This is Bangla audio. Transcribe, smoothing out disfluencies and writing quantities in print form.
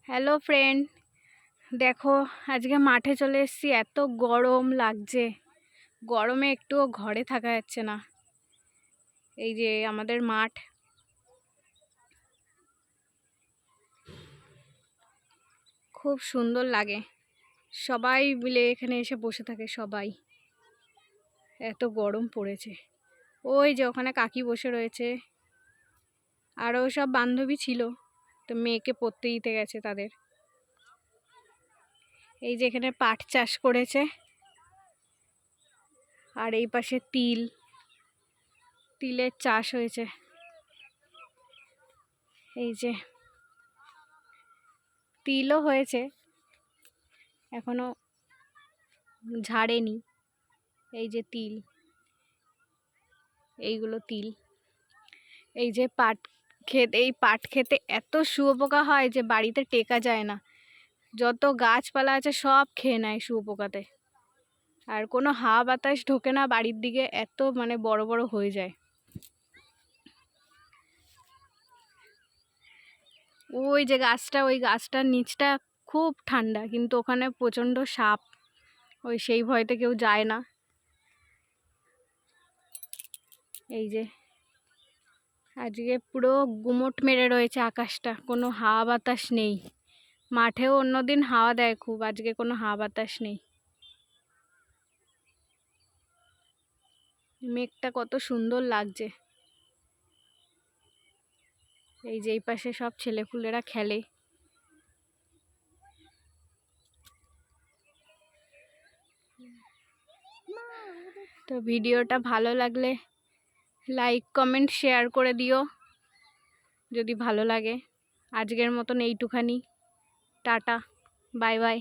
হ্যালো ফ্রেন্ড, দেখো আজকে মাঠে চলে এসেছি। এত গরম লাগছে, গরমে একটুও ঘরে থাকা যাচ্ছে না। এই যে আমাদের মাঠ, খুব সুন্দর লাগে। সবাই মিলে এখানে এসে বসে থাকে সবাই, এত গরম পড়েছে। ওই যে ওখানে কাকি বসে রয়েছে, আরও সব বান্ধবী ছিল, তো মেয়েকে পড়তে দিতে গেছে তাদের। এই যে এখানে পাট চাষ করেছে, আর এই পাশে তিলের চাষ হয়েছে। এই যে তিলও হয়েছে, এখনো ঝাড়েনি। এই যে এইগুলো তিল। এই যে পাট ক্ষেত, এই পাট খেতে এত শুঁয়োপোকা হয় যে বাড়িতে টেকা যায় না। যত গাছপালা আছে সব খেয়ে নেয় শুঁয়োপোকাতে, আর কোনো হাওয়া বাতাস ঢোকে না বাড়ির দিকে, এত বড় বড় হয়ে যায়। ওই যে গাছটা, ওই গাছটার নিচটা খুব ঠান্ডা, কিন্তু ওখানে প্রচণ্ড সাপ, সেই ভয়তে কেউ যায় না। এই যে আজকে পুরো গুমোট মেরে রয়েছে আকাশটা, কোনো হাওয়া বাতাস নেই। মাঠেও অন্যদিন হাওয়া দেয় খুব, আজকে কোনো হাওয়া বাতাস নেই। মেঘটা কত সুন্দর লাগছে। এই যে এই পাশে সব ছেলেপুলেরা খেলে। তো ভিডিওটা ভালো লাগলে লাইক কমেন্ট শেয়ার করে দিও যদি ভালো লাগে। আজকের মতন এইটুখানি, টাটা, বাই বাই।